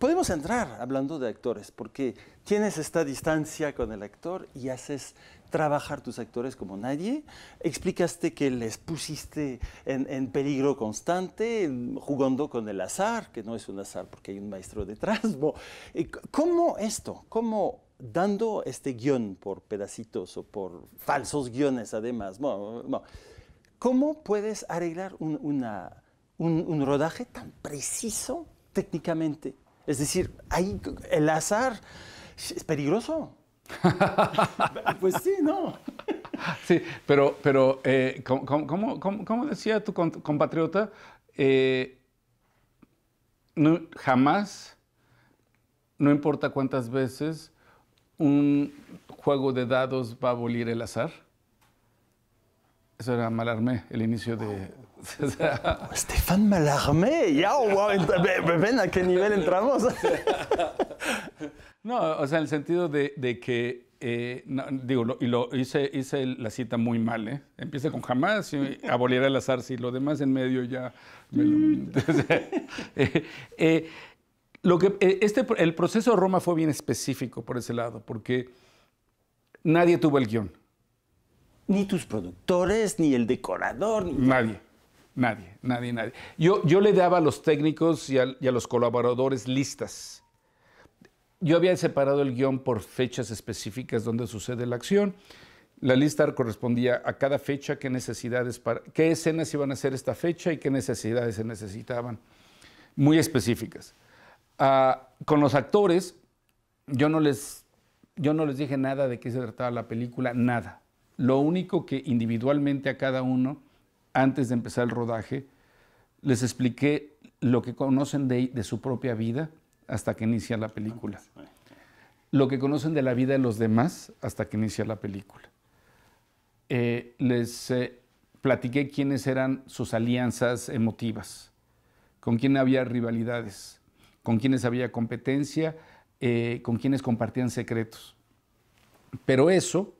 podemos entrar hablando de actores, porque tienes esta distancia con el actor y haces trabajar tus actores como nadie. Explicaste que les pusiste en peligro constante, jugando con el azar, que no es un azar porque hay un maestro detrás. ¿Cómo esto? ¿Cómo dando este guión por pedacitos o por falsos guiones además? ¿Cómo puedes arreglar un rodaje tan preciso técnicamente? Es decir, ahí el azar es peligroso. Pues sí, ¿no? Sí, pero ¿cómo decía tu compatriota? Jamás, no importa cuántas veces, un juego de dados va a abolir el azar. Eso era Mallarmé, el inicio de... Stéphane Mallarmé, ya, wow, ven a qué nivel entramos. No, o sea, en el sentido de que, no, digo, hice la cita muy mal, ¿eh? Empieza con jamás y abolirá el azar, si lo demás en medio ya... El proceso de Roma fue bien específico por ese lado, porque nadie tuvo el guión. Ni tus productores, ni el decorador. Nadie. Yo le daba a los técnicos y a los colaboradores listas. Yo había separado el guión por fechas específicas donde sucede la acción. La lista correspondía a cada fecha, qué escenas iban a hacer esta fecha y qué necesidades se necesitaban. Muy específicas. Con los actores, yo no les dije nada de qué se trataba la película, nada. Lo único que individualmente a cada uno, antes de empezar el rodaje, les expliqué lo que conocen de su propia vida hasta que inicia la película. Lo que conocen de la vida de los demás hasta que inicia la película. Les platiqué quiénes eran sus alianzas emotivas, con quién había rivalidades, con quiénes había competencia, con quiénes compartían secretos. Pero eso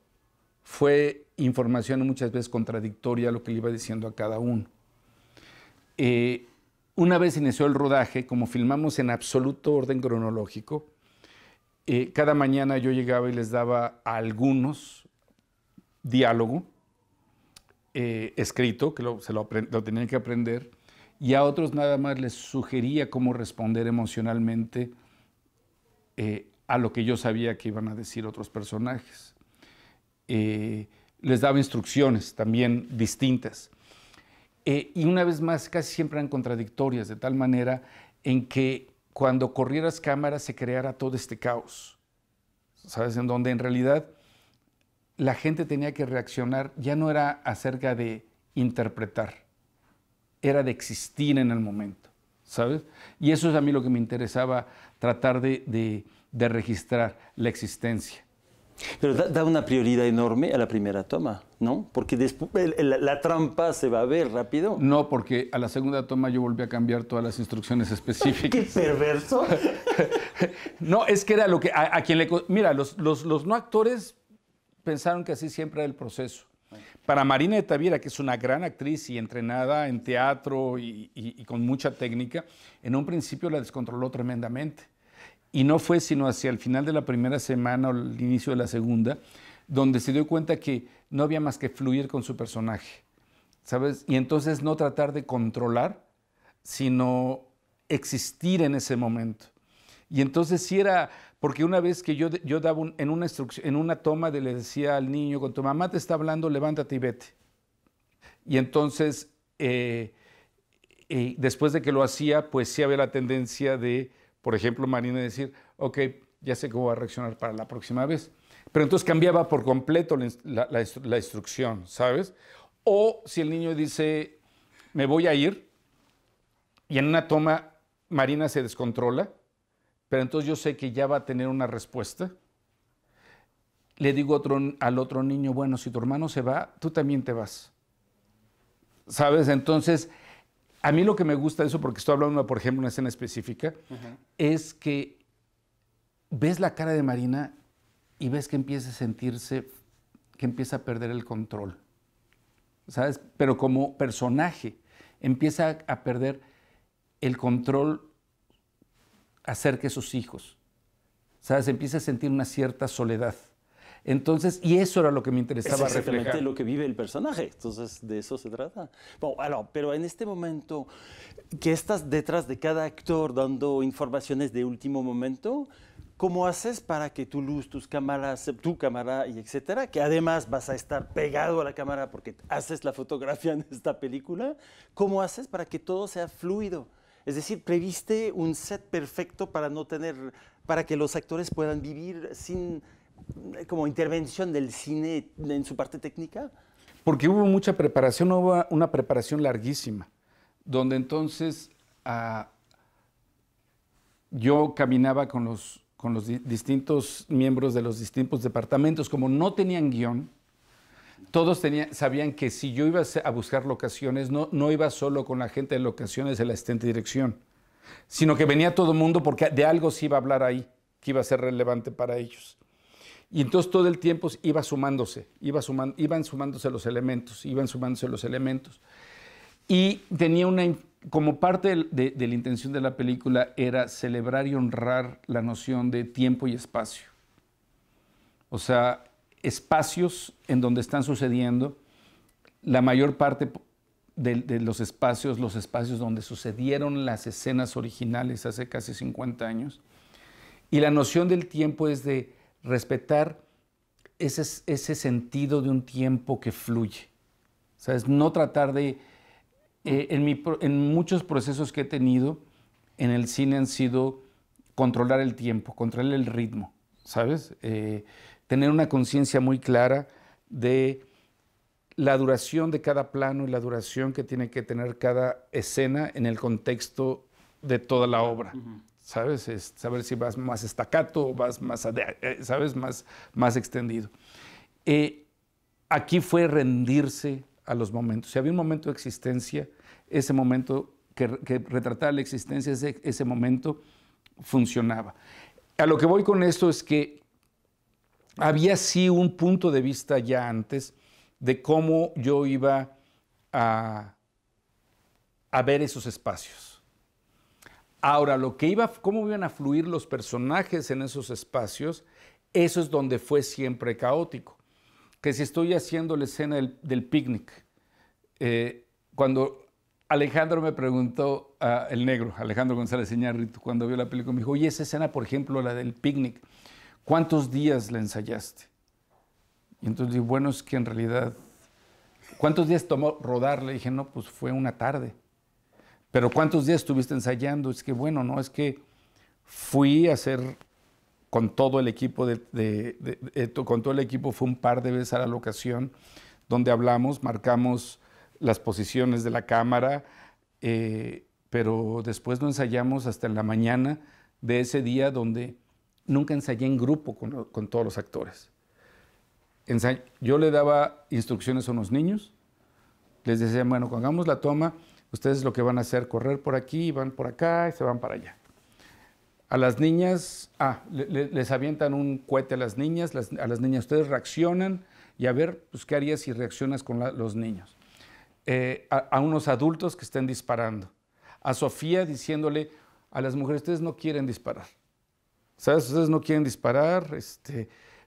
fue información muchas veces contradictoria a lo que le iba diciendo a cada uno. Una vez inició el rodaje, como filmamos en absoluto orden cronológico, cada mañana yo llegaba y les daba a algunos diálogo escrito, que lo tenían que aprender, y a otros nada más les sugería cómo responder emocionalmente a lo que yo sabía que iban a decir otros personajes. Les daba instrucciones también distintas. Y una vez más, casi siempre eran contradictorias, de tal manera en que cuando corrieras cámaras se creara todo este caos, ¿sabes? En donde en realidad la gente tenía que reaccionar, ya no era acerca de interpretar, era de existir en el momento, ¿sabes? Y eso es a mí lo que me interesaba, tratar de registrar la existencia. Pero da una prioridad enorme a la primera toma, ¿no? Porque después la trampa se va a ver rápido. No, porque a la segunda toma yo volví a cambiar todas las instrucciones específicas. ¡Qué perverso! No, es que era lo que a quien le... Mira, los no actores pensaron que así siempre era el proceso. Para Marina de Tavira, que es una gran actriz y entrenada en teatro y con mucha técnica, en un principio la descontroló tremendamente. Y no fue sino hacia el final de la primera semana o el inicio de la segunda, donde se dio cuenta que no había más que fluir con su personaje, ¿sabes? Y entonces no tratar de controlar, sino existir en ese momento. Y entonces sí era, porque una vez que yo daba en una toma le decía al niño, cuando tu mamá te está hablando, levántate y vete. Y entonces, después de que lo hacía, pues sí había la tendencia de, por ejemplo, Marina decir, ok, ya sé cómo va a reaccionar para la próxima vez. Pero entonces cambiaba por completo la instrucción, ¿sabes? O si el niño dice, me voy a ir, y en una toma Marina se descontrola, pero entonces yo sé que ya va a tener una respuesta, le digo al otro niño, bueno, si tu hermano se va, tú también te vas. ¿Sabes? Entonces, a mí lo que me gusta de eso, porque estoy hablando, por ejemplo, de una escena específica, es que ves la cara de Marina y ves que empieza a sentirse, que empieza a perder el control, ¿sabes? Pero como personaje empieza a perder el control acerque a sus hijos. ¿Sabes? Empieza a sentir una cierta soledad. Entonces, y eso era lo que me interesaba es exactamente reflejar. lo que vive el personaje, entonces de eso se trata. Bueno, pero en este momento que estás detrás de cada actor dando informaciones de último momento, ¿cómo haces para que tu luz, tus cámaras, tu cámara y etcétera, que además vas a estar pegado a la cámara porque haces la fotografía en esta película, ¿cómo haces para que todo sea fluido? Es decir, ¿previste un set perfecto para no tener, para que los actores puedan vivir sin como intervención del cine en su parte técnica? Porque hubo mucha preparación, hubo una preparación larguísima, donde entonces yo caminaba con los distintos miembros de los distintos departamentos. Como no tenían guión, todos sabían que si yo iba a buscar locaciones, no iba solo con la gente de locaciones, el asistente de dirección, sino que venía todo el mundo porque de algo se iba a hablar ahí, que iba a ser relevante para ellos. Y entonces todo el tiempo iban sumándose los elementos. Y tenía como parte de la intención de la película era celebrar y honrar la noción de tiempo y espacio. O sea, espacios en donde están sucediendo la mayor parte de los espacios donde sucedieron las escenas originales hace casi 50 años. Y la noción del tiempo es de respetar ese sentido de un tiempo que fluye. ¿Sabes? No tratar de... en muchos procesos que he tenido en el cine han sido controlar el tiempo, controlar el ritmo, ¿sabes? Tener una conciencia muy clara de la duración de cada plano y la duración que tiene que tener cada escena en el contexto de toda la obra. ¿Sabes? Saber si vas más staccato o vas más, ¿sabes? Más extendido. Aquí fue rendirse a los momentos. Si había un momento de existencia, ese momento que retrataba la existencia, ese momento funcionaba. A lo que voy con esto es que había sí un punto de vista ya antes de cómo yo iba a ver esos espacios. Ahora, cómo iban a fluir los personajes en esos espacios, eso es donde fue siempre caótico. Que si estoy haciendo la escena del picnic, cuando Alejandro me preguntó, el negro, Alejandro González Iñárritu, cuando vio la película, me dijo, oye, esa escena, por ejemplo, la del picnic, ¿cuántos días la ensayaste? Y entonces dije, bueno, es que en realidad, ¿cuántos días tomó rodarla? Le dije, no, pues fue una tarde. Pero ¿cuántos días estuviste ensayando? Es que bueno, no, es que fui a hacer con todo el equipo, con todo el equipo fue un par de veces a la locación donde hablamos, marcamos las posiciones de la cámara, pero después no ensayamos hasta en la mañana de ese día donde nunca ensayé en grupo con todos los actores. Yo le daba instrucciones a unos niños, les decía, bueno, cuando hagamos la toma, ustedes lo que van a hacer, correr por aquí, van por acá y se van para allá. A las niñas, les avientan un cohete a las niñas ustedes reaccionan y a ver, pues, ¿qué harías si reaccionas con los niños? A unos adultos que estén disparando. A Sofía diciéndole a las mujeres, ustedes no quieren disparar. ¿Sabes? Ustedes no quieren disparar,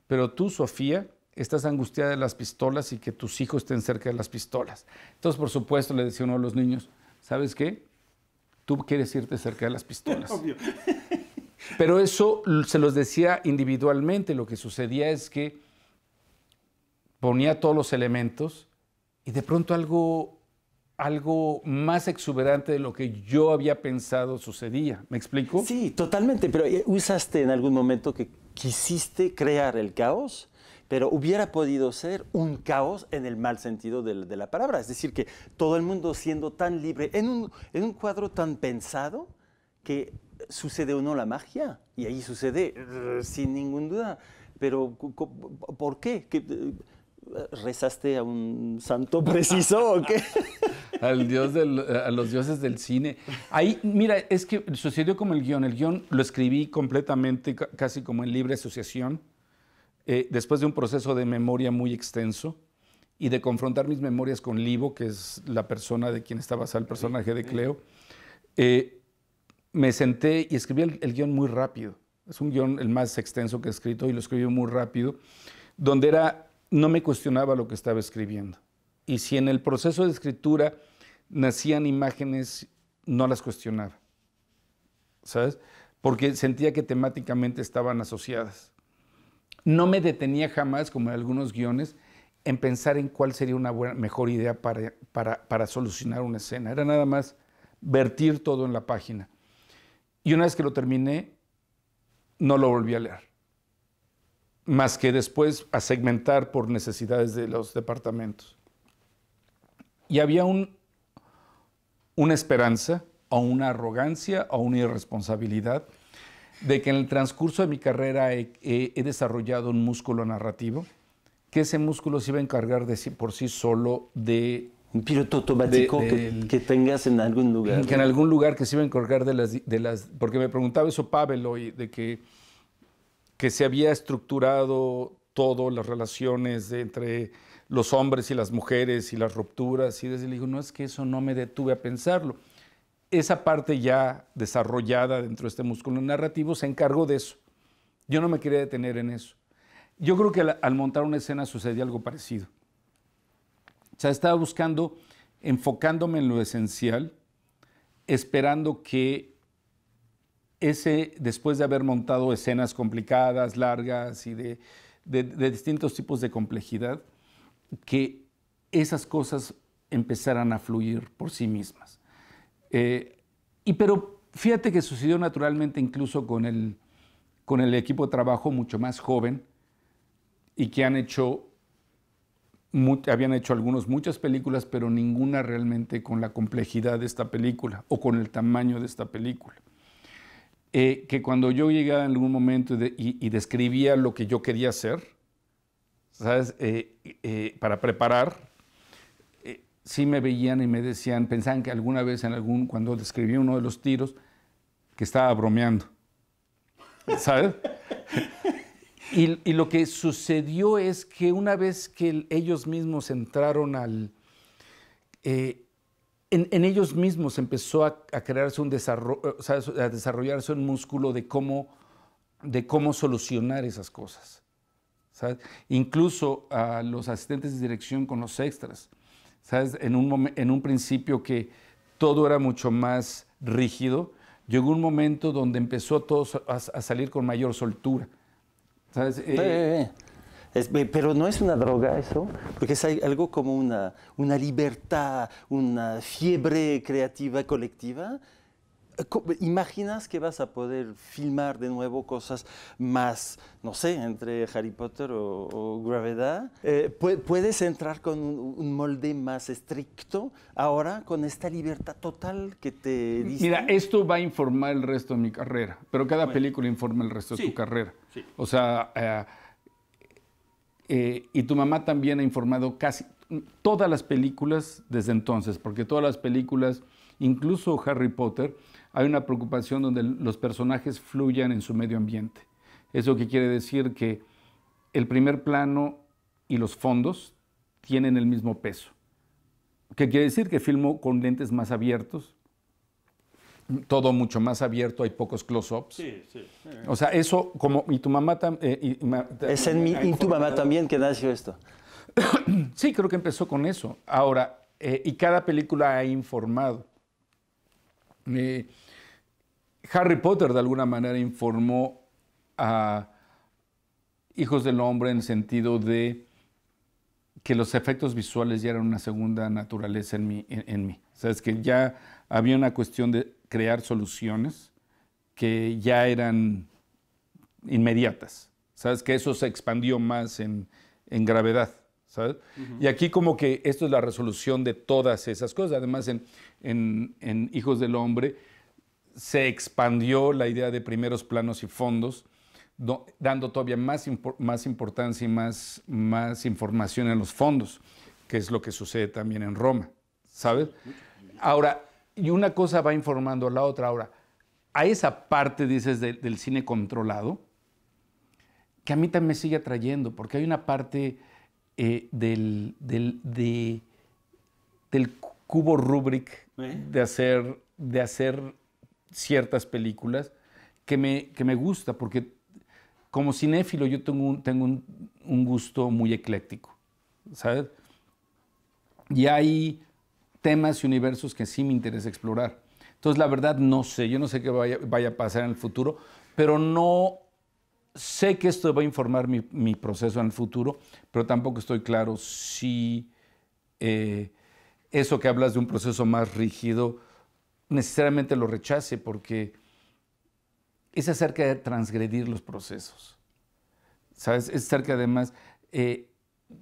pero tú, Sofía, estás angustiada de las pistolas y que tus hijos estén cerca de las pistolas. Entonces, por supuesto, le decía uno a los niños, ¿sabes qué? Tú quieres irte cerca de las pistolas. Obvio. Pero eso se los decía individualmente. Lo que sucedía es que ponía todos los elementos y de pronto algo más exuberante de lo que yo había pensado sucedía. ¿Me explico? Sí, totalmente. Pero usaste en algún momento que quisiste crear el caos, pero hubiera podido ser un caos en el mal sentido de la palabra. Es decir, que todo el mundo siendo tan libre, en un cuadro tan pensado, que sucede o no la magia. Y ahí sucede sin ninguna duda. Pero, ¿por qué? ¿Rezaste a un santo preciso o qué? A los dioses del cine. Ahí, mira, es que sucedió como el guión. El guión lo escribí completamente, casi como en libre asociación. Después de un proceso de memoria muy extenso y de confrontar mis memorias con Livo, que es la persona de quien está basado el personaje de Cleo, me senté y escribí el guión muy rápido. Es un guión el más extenso que he escrito y lo escribí muy rápido, donde no me cuestionaba lo que estaba escribiendo. Y si en el proceso de escritura nacían imágenes, no las cuestionaba, ¿sabes? Porque sentía que temáticamente estaban asociadas. No me detenía jamás, como en algunos guiones, en pensar en cuál sería una mejor idea para solucionar una escena. Era nada más vertir todo en la página. Y una vez que lo terminé, no lo volví a leer. Más que después a segmentar por necesidades de los departamentos. Y había una esperanza, o una arrogancia, o una irresponsabilidad, de que en el transcurso de mi carrera he desarrollado un músculo narrativo, que ese músculo se iba a encargar por sí solo de... Un piloto automático que tengas en algún lugar. Que en algún lugar que se iba a encargar de las... Porque me preguntaba eso Pavel hoy, de que se había estructurado todo, las relaciones entre los hombres y las mujeres y las rupturas. Y desde le digo, no, es que eso no me detuve a pensarlo. Esa parte ya desarrollada dentro de este músculo narrativo se encargó de eso. Yo no me quería detener en eso. Yo creo que al montar una escena sucedía algo parecido. O sea, estaba buscando, enfocándome en lo esencial, esperando que después de haber montado escenas complicadas, largas y de distintos tipos de complejidad, que esas cosas empezaran a fluir por sí mismas. Pero fíjate que sucedió naturalmente incluso con el equipo de trabajo mucho más joven y que habían hecho algunos muchas películas, pero ninguna realmente con la complejidad de esta película o con el tamaño de esta película. Que cuando yo llegaba en algún momento y describía lo que yo quería hacer, ¿sabes? Para preparar, sí me veían y me decían, pensaban que alguna vez cuando describí uno de los tiros, que estaba bromeando, ¿sabes? Y lo que sucedió es que una vez que ellos mismos entraron en ellos mismos empezó a crearse un desarrollo, o sea, a desarrollarse un músculo de cómo solucionar esas cosas, ¿sabes? Incluso a los asistentes de dirección con los extras, ¿sabes? En un principio que todo era mucho más rígido, llegó un momento donde empezó todo a salir con mayor soltura, ¿sabes? Pero no es una droga eso, porque es algo como una libertad, una fiebre creativa colectiva. ¿Imaginas que vas a poder filmar de nuevo cosas más, no sé, entre Harry Potter o Gravedad? ¿Puedes entrar con un molde más estricto ahora con esta libertad total que te diste? Mira, esto va a informar el resto de mi carrera, pero cada película informa el resto de tu carrera. Sí. O sea, y tu mamá también ha informado casi todas las películas desde entonces, porque todas las películas, incluso Harry Potter, hay una preocupación donde los personajes fluyan en su medio ambiente. Eso que quiere decir que el primer plano y los fondos tienen el mismo peso. ¿Qué quiere decir? Que filmo con lentes más abiertos, todo mucho más abierto, hay pocos close-ups. Sí, sí. O sea, eso, y tu mamá también... Es en tu mamá también que nació esto. Sí, creo que empezó con eso. Ahora, y cada película ha informado. Harry Potter de alguna manera informó a Hijos del Hombre en el sentido de que los efectos visuales ya eran una segunda naturaleza en mí. O sea, es que ya había una cuestión de crear soluciones que ya eran inmediatas. ¿Sabes? Que eso se expandió más en Gravedad. ¿Sabes? Uh-huh. Y aquí como que esto es la resolución de todas esas cosas. Además, en Hijos del Hombre se expandió la idea de primeros planos y fondos, dando todavía más importancia y más información en los fondos, que es lo que sucede también en Roma, ¿sabes? Ahora, y una cosa va informando a la otra. Ahora, a esa parte, dices, del cine controlado, que a mí también me sigue atrayendo, porque hay una parte del cubo Rubik de hacer ciertas películas que me gusta, porque como cinéfilo yo tengo un gusto muy ecléctico, ¿sabes? Y hay temas y universos que sí me interesa explorar. Entonces, la verdad, no sé. Yo no sé qué vaya a pasar en el futuro, pero no sé que esto va a informar mi proceso en el futuro, pero tampoco estoy claro si eso que hablas de un proceso más rígido necesariamente lo rechace, porque es acerca de transgredir los procesos, ¿sabes? Es acerca, además,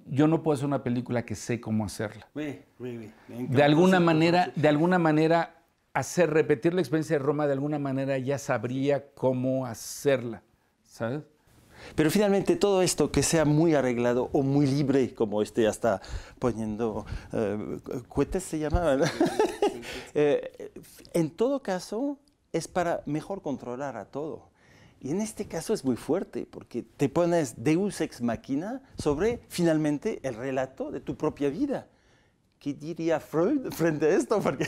yo no puedo hacer una película que sé cómo hacerla. De alguna manera, repetir la experiencia de Roma, de alguna manera ya sabría cómo hacerla, ¿sabes? Pero finalmente todo esto que sea muy arreglado o muy libre, como ya está poniendo cohetes, se llama, en todo caso es para mejor controlar a todo. Y en este caso es muy fuerte, porque te pones Deus ex machina sobre, finalmente, el relato de tu propia vida. ¿Qué diría Freud frente a esto? Porque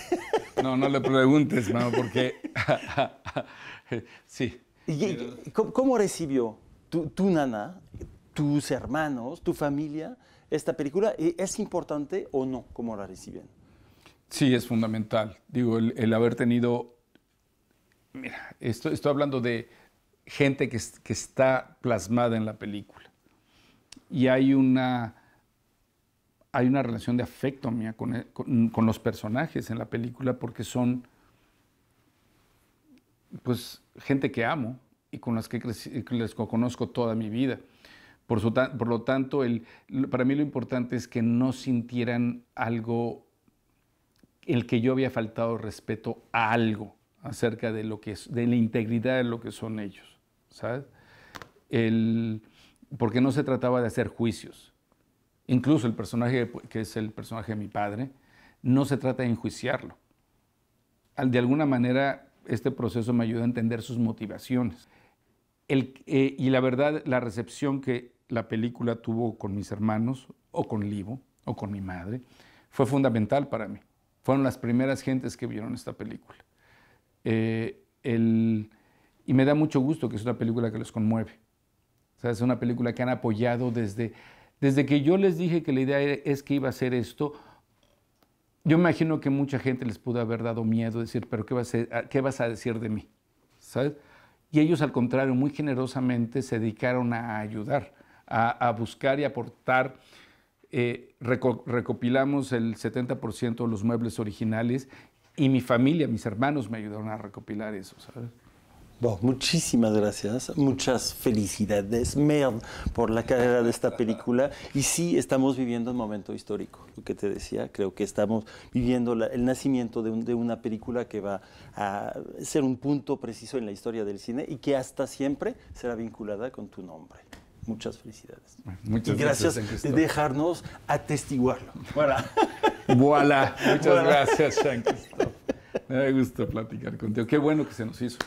no le preguntes, mano, porque... sí. ¿Y cómo recibió tu nana, tus hermanos, tu familia esta película? ¿Es importante o no cómo la reciben? Sí, es fundamental. Digo, el haber tenido... Mira, estoy hablando de gente que está plasmada en la película. Y hay una relación de afecto mía con los personajes en la película, porque son, pues, gente que amo y con las que les conozco toda mi vida. Por lo tanto, para mí lo importante es que no sintieran algo, el que yo había faltado respeto a algo acerca de de la integridad de lo que son ellos, ¿sabes? Porque no se trataba de hacer juicios. Incluso el personaje, que es el personaje de mi padre, no se trata de enjuiciarlo. De alguna manera, este proceso me ayuda a entender sus motivaciones. Y la verdad, la recepción que la película tuvo con mis hermanos, o con Livo, o con mi madre, fue fundamental para mí. Fueron las primeras gentes que vieron esta película. Y me da mucho gusto que es una película que los conmueve. O sea, es una película que han apoyado desde que yo les dije que la idea es que iba a ser esto. Yo me imagino que mucha gente les pudo haber dado miedo, decir, pero ¿qué vas a decir de mí? ¿Sabes? Y ellos, al contrario, muy generosamente se dedicaron a ayudar, a buscar y aportar. Recopilamos el 70% de los muebles originales y mi familia, mis hermanos me ayudaron a recopilar eso, ¿sabes? Bueno, muchísimas gracias, muchas felicidades, Merde, por la carrera de esta película. Y sí, estamos viviendo un momento histórico, lo que te decía, creo que estamos viviendo el nacimiento de una película que va a ser un punto preciso en la historia del cine y que hasta siempre será vinculada con tu nombre. Muchas felicidades. Muchas gracias de dejarnos atestiguarlo. Voilà. Voilà. Muchas gracias, Jean-Christophe. Me da gusto platicar contigo. Qué bueno que se nos hizo.